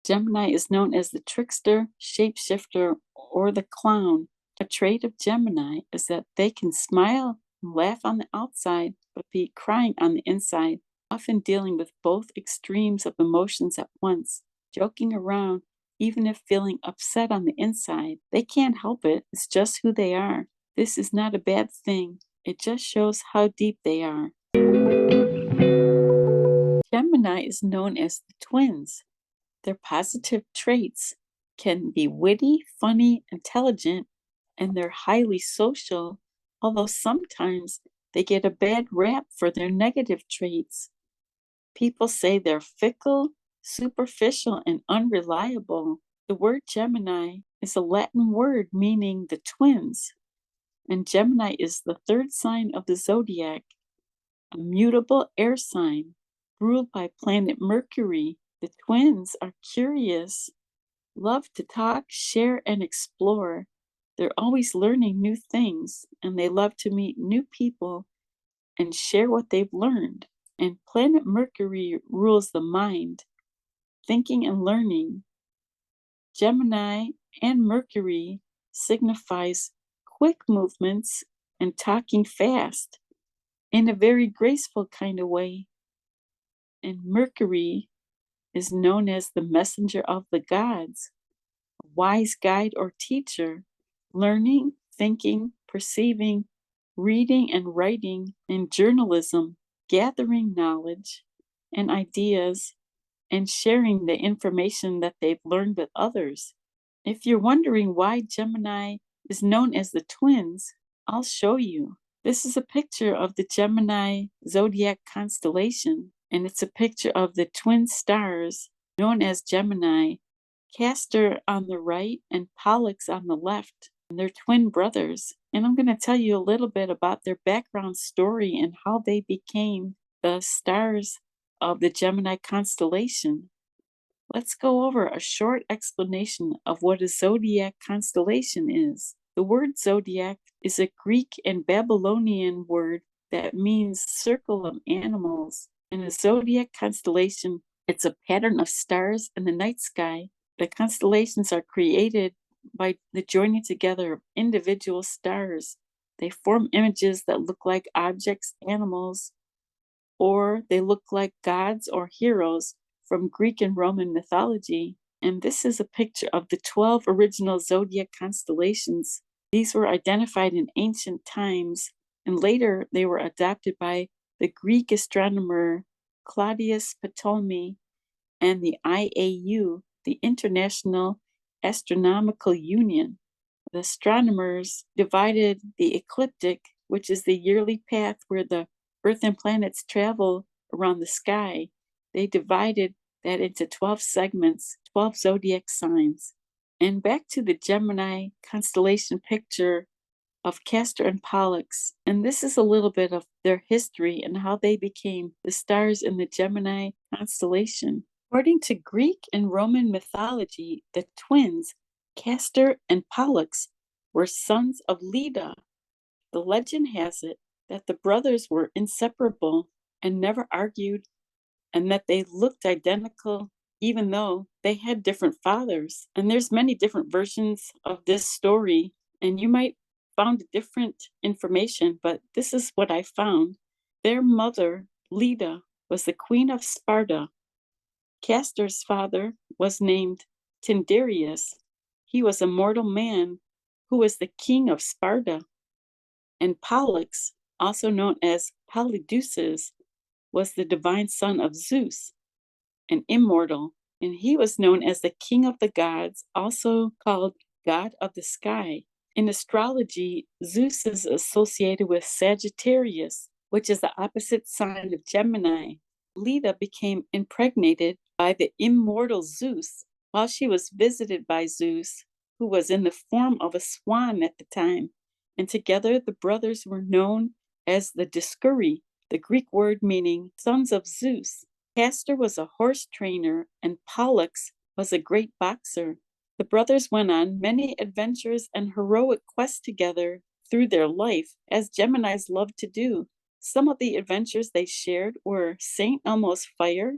Gemini is known as the trickster, shapeshifter, or the clown. A trait of Gemini is that they can smile and laugh on the outside, but be crying on the inside, often dealing with both extremes of emotions at once, joking around, even if feeling upset on the inside. They can't help it, it's just who they are. This is not a bad thing, it just shows how deep they are. Gemini is known as the twins. Their positive traits can be witty, funny, intelligent, and they're highly social, although sometimes they get a bad rap for their negative traits. People say they're fickle, superficial, and unreliable. The word Gemini is a Latin word meaning the twins, and Gemini is the third sign of the zodiac, a mutable air sign ruled by planet Mercury. The twins are curious, love to talk, share, and explore. They're always learning new things, and they love to meet new people and share what they've learned. And planet Mercury rules the mind, thinking and learning. Gemini and Mercury signifies quick movements and talking fast in a very graceful kind of way. And Mercury is known as the messenger of the gods, a wise guide or teacher, learning, thinking, perceiving, reading and writing, and journalism, gathering knowledge and ideas, and sharing the information that they've learned with others. If you're wondering why Gemini is known as the twins, I'll show you. This is a picture of the Gemini Zodiac constellation, and it's a picture of the twin stars known as Gemini, Castor on the right and Pollux on the left. And they're twin brothers. And I'm going to tell you a little bit about their background story and how they became the stars of the Gemini constellation. Let's go over a short explanation of what a zodiac constellation is. The word zodiac is a Greek and Babylonian word that means circle of animals. In a zodiac constellation, it's a pattern of stars in the night sky. The constellations are created by the joining together of individual stars. They form images that look like objects, animals, or they look like gods or heroes from Greek and Roman mythology. And this is a picture of the 12 original zodiac constellations. These were identified in ancient times, and later they were adopted by the Greek astronomer Claudius Ptolemy and the IAU, the International Astronomical Union. The astronomers divided the ecliptic, which is the yearly path where the Earth and planets travel around the sky. They divided that into 12 segments, 12 zodiac signs. And back to the Gemini constellation picture of Castor and Pollux. And this is a little bit of their history and how they became the stars in the Gemini constellation. According to Greek and Roman mythology, the twins, Castor and Pollux, were sons of Leda. The legend has it that the brothers were inseparable and never argued, and that they looked identical even though they had different fathers. And there's many different versions of this story, and you might found different information, but this is what I found. Their mother, Leda, was the queen of Sparta. Castor's father was named Tyndareus. He was a mortal man who was the king of Sparta. And Pollux, also known as Polydeuces, was the divine son of Zeus, an immortal, and he was known as the king of the gods, also called god of the sky. In astrology, Zeus is associated with Sagittarius, which is the opposite sign of Gemini. Leda became impregnated by the immortal Zeus while she was visited by Zeus, who was in the form of a swan at the time. And together the brothers were known as the Dioscuri, the Greek word meaning sons of Zeus. Castor was a horse trainer, and Pollux was a great boxer. The brothers went on many adventures and heroic quests together through their life, as Geminis love to do. Some of the adventures they shared were St. Elmo's fire,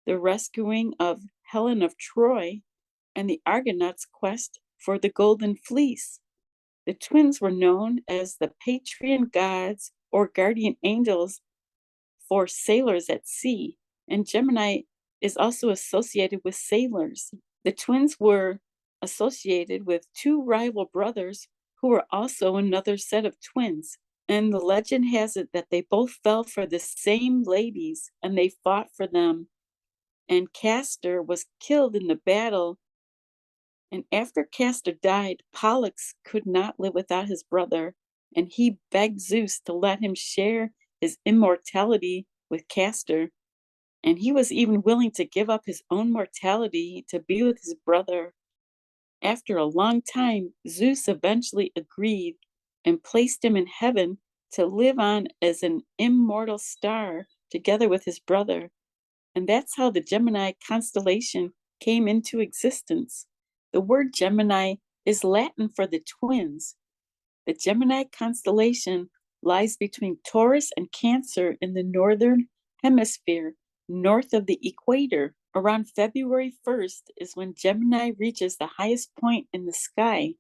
the rescuing of Helen of Troy, and the Argonauts' quest for the Golden Fleece. The twins were known as the patron gods or guardian angels for sailors at sea, and Gemini is also associated with sailors. The twins were associated with two rival brothers who were also another set of twins. And the legend has it that they both fell for the same ladies and they fought for them. And Castor was killed in the battle. And after Castor died, Pollux could not live without his brother, and he begged Zeus to let him share his immortality with Castor. And he was even willing to give up his own mortality to be with his brother. After a long time, Zeus eventually agreed and placed him in heaven to live on as an immortal star together with his brother. And that's how the Gemini constellation came into existence. The word Gemini is Latin for the twins. The Gemini constellation lies between Taurus and Cancer in the northern hemisphere, north of the equator. Around February 1st is when Gemini reaches the highest point in the sky.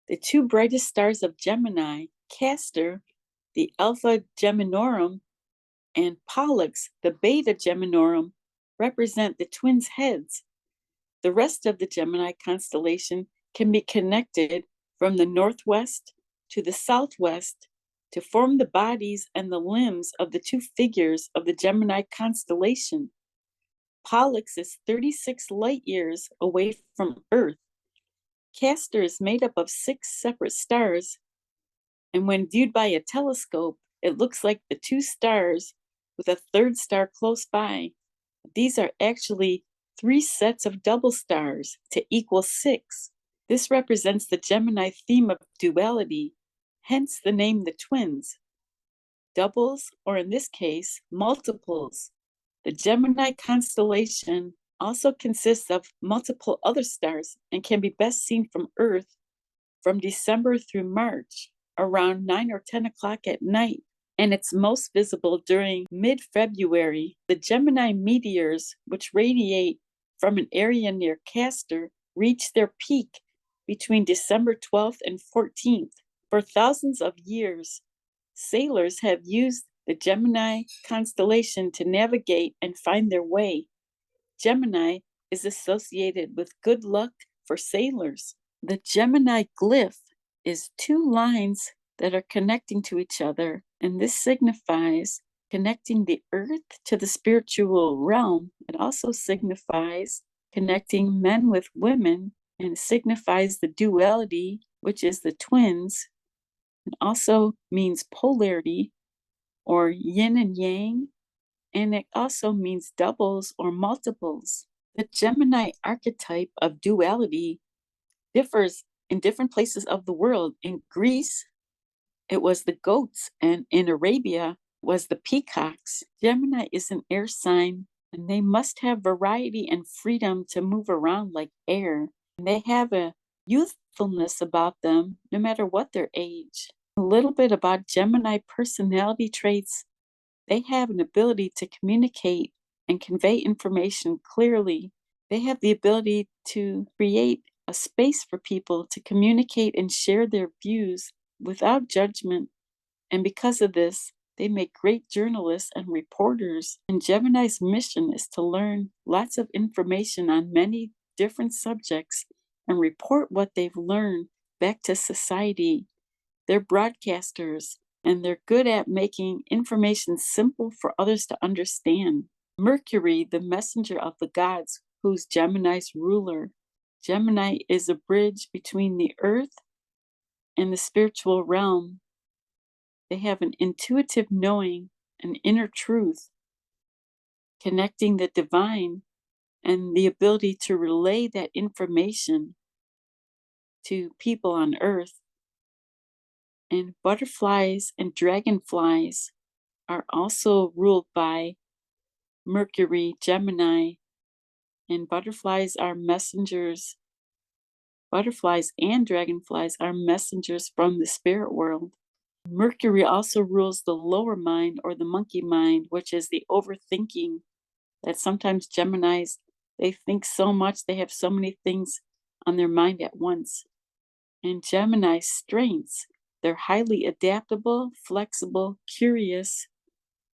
The two brightest stars of Gemini, Castor, the Alpha Geminorum, and Pollux, the Beta Geminorum, represent the twins' heads. The rest of the Gemini constellation can be connected from the northwest to the southwest to form the bodies and the limbs of the two figures of the Gemini constellation. Pollux is 36 light years away from Earth. Castor is made up of 6 separate stars, and when viewed by a telescope, it looks like the 2 stars with a third star close by. These are actually 3 sets of double stars to equal 6. This represents the Gemini theme of duality, hence the name the twins. Doubles, or in this case, multiples. The Gemini constellation also consists of multiple other stars and can be best seen from Earth from December through March, around 9 or 10 o'clock at night, and it's most visible during mid-February. The Gemini meteors, which radiate from an area near Castor, reach their peak between December 12th and 14th. For thousands of years, sailors have used the Gemini constellation to navigate and find their way. Gemini is associated with good luck for sailors. The Gemini glyph is 2 lines that are connecting to each other, and this signifies connecting the earth to the spiritual realm. It also signifies connecting men with women, and signifies the duality, which is the twins. It also means polarity, or yin and yang, and it also means doubles or multiples. The Gemini archetype of duality differs in different places of the world. In Greece, it was the goats, and in Arabia was the peacocks. Gemini is an air sign, and they must have variety and freedom to move around like air. And they have a youthfulness about them, no matter what their age. A little bit about Gemini personality traits. They have an ability to communicate and convey information clearly. They have the ability to create a space for people to communicate and share their views without judgment. And because of this, they make great journalists and reporters. And Gemini's mission is to learn lots of information on many different subjects and report what they've learned back to society. They're broadcasters, and they're good at making information simple for others to understand. Mercury, the messenger of the gods, who's Gemini's ruler. Gemini is a bridge between the earth and the spiritual realm. They have an intuitive knowing, an inner truth, connecting the divine and the ability to relay that information to people on earth. And butterflies and dragonflies are also ruled by Mercury, Gemini, and butterflies are messengers. Butterflies and dragonflies are messengers from the spirit world. Mercury also rules the lower mind, or the monkey mind, which is the overthinking that sometimes Geminis They think so much, they have so many things on their mind at once. And Gemini's strengths, they're highly adaptable, flexible, curious,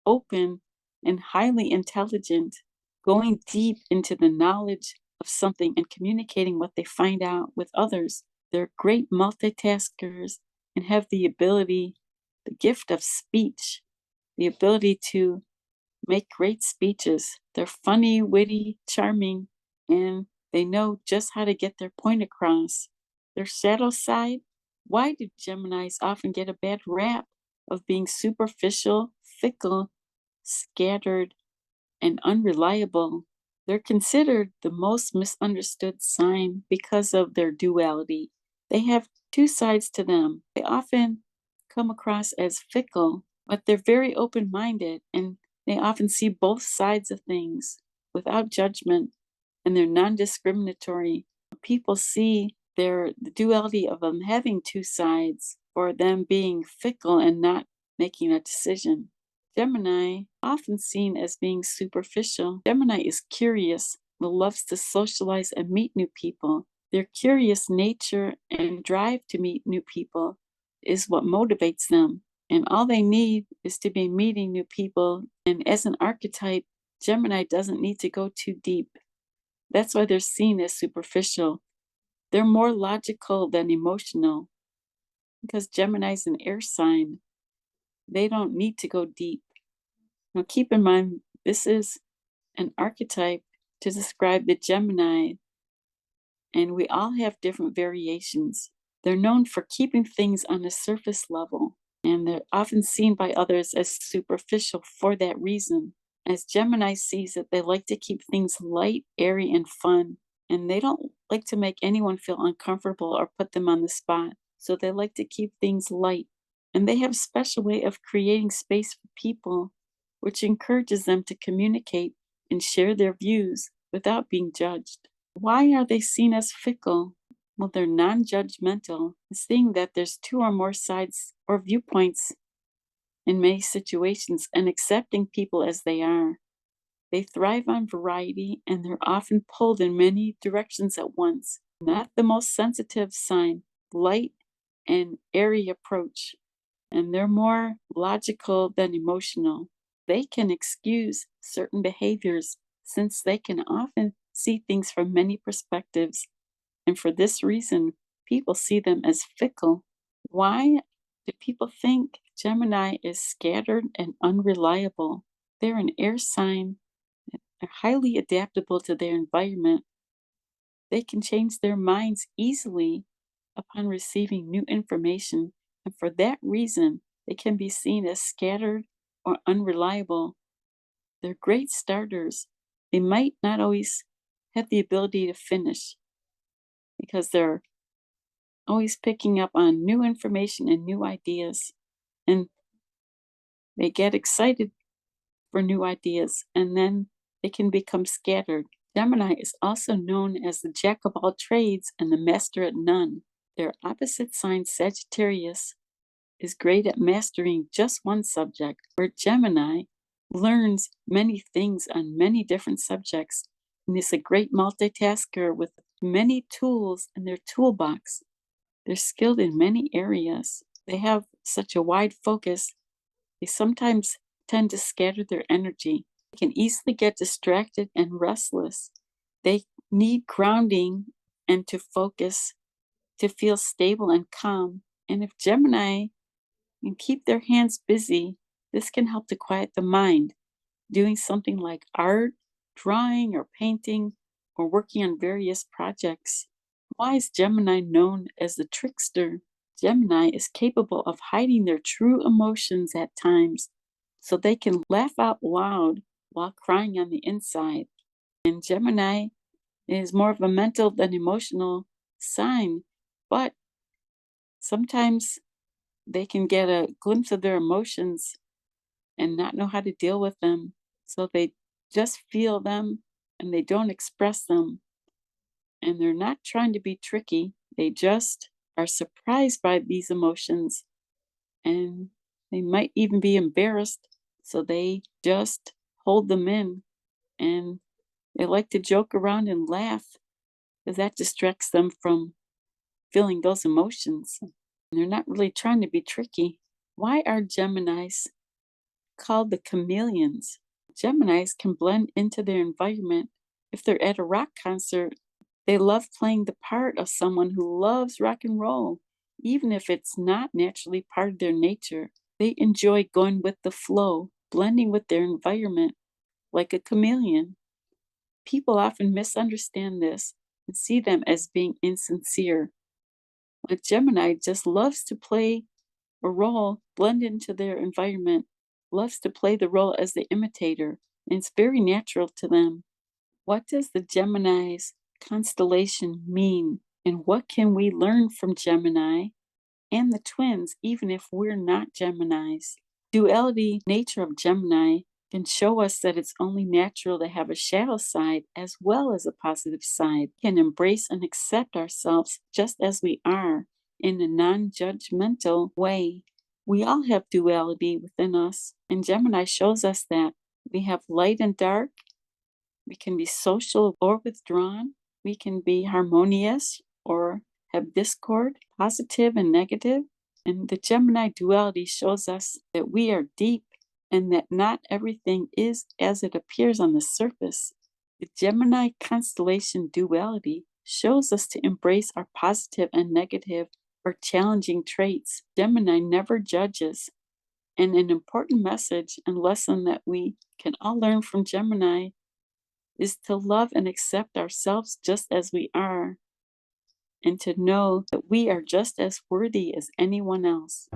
open, and highly intelligent, going deep into the knowledge of something and communicating what they find out with others. They're great multitaskers and have the ability, the gift of speech, the ability to make great speeches. They're funny, witty, charming, and they know just how to get their point across. Their shadow side, why do Geminis often get a bad rap of being superficial, fickle, scattered, and unreliable? They're considered the most misunderstood sign because of their duality. They have two sides to them. They often come across as fickle, but they're very open minded and they often see both sides of things without judgment, and they're non discriminatory. People see the duality of them having two sides, or them being fickle and not making a decision. Gemini, often seen as being superficial. Gemini is curious, loves to socialize and meet new people. Their curious nature and drive to meet new people is what motivates them. And all they need is to be meeting new people. And as an archetype, Gemini doesn't need to go too deep. That's why they're seen as superficial. They're more logical than emotional because Gemini's an air sign. They don't need to go deep. Now, keep in mind, this is an archetype to describe the Gemini, and we all have different variations. They're known for keeping things on a surface level, and they're often seen by others as superficial for that reason. As Gemini sees it, they like to keep things light, airy, and fun, and they don't like to make anyone feel uncomfortable or put them on the spot. So they like to keep things light, and they have a special way of creating space for people, which encourages them to communicate and share their views without being judged. Why are they seen as fickle? Well, they're non judgmental, seeing that there's two or more sides or viewpoints in many situations and accepting people as they are. They thrive on variety and they're often pulled in many directions at once. Not the most sensitive sign, light and airy approach, and they're more logical than emotional. They can excuse certain behaviors since they can often see things from many perspectives, and for this reason, people see them as fickle. Why do people think Gemini is scattered and unreliable? They're an air sign. They're highly adaptable to their environment. They can change their minds easily upon receiving new information, and for that reason, they can be seen as scattered or unreliable. They're great starters. They might not always have the ability to finish because they're always picking up on new information and new ideas, and they get excited for new ideas, and then they can become scattered. Gemini is also known as the jack of all trades and the master at none. Their opposite sign, Sagittarius, is great at mastering just one subject, where Gemini learns many things on many different subjects and is a great multitasker with many tools in their toolbox. They're skilled in many areas. They have such a wide focus, they sometimes tend to scatter their energy. They can easily get distracted and restless. They need grounding and to focus to feel stable and calm. And if Gemini can keep their hands busy, this can help to quiet the mind. Doing something like art, drawing, or painting, or working on various projects. Why is Gemini known as the trickster? Gemini is capable of hiding their true emotions at times so they can laugh out loud while crying on the inside. And Gemini is more of a mental than emotional sign, but sometimes they can get a glimpse of their emotions and not know how to deal with them. So they just feel them and they don't express them. And they're not trying to be tricky, they just are surprised by these emotions and they might even be embarrassed. So they just hold them in and They like to joke around and laugh because that distracts them from feeling those emotions. They're not really trying to be tricky. Why are Geminis called the chameleons? Geminis can blend into their environment. If they're at a rock concert, they love playing the part of someone who loves rock and roll, even if it's not naturally part of their nature. They enjoy going with the flow, blending with their environment like a chameleon. People often misunderstand this and see them as being insincere. A Gemini just loves to play a role, blend into their environment, loves to play the role as the imitator, and it's very natural to them. What does the Gemini's constellation mean? And what can we learn from Gemini and the twins, even if we're not Geminis? Duality nature of Gemini can show us that it's only natural to have a shadow side as well as a positive side. We can embrace and accept ourselves just as we are in a non-judgmental way. We all have duality within us, and Gemini shows us that we have light and dark. We can be social or withdrawn. We can be harmonious or have discord, positive and negative. And the Gemini duality shows us that we are deep and that not everything is as it appears on the surface. The Gemini constellation duality shows us to embrace our positive and negative or challenging traits. Gemini never judges. And an important message and lesson that we can all learn from Gemini is to love and accept ourselves just as we are, and to know that we are just as worthy as anyone else.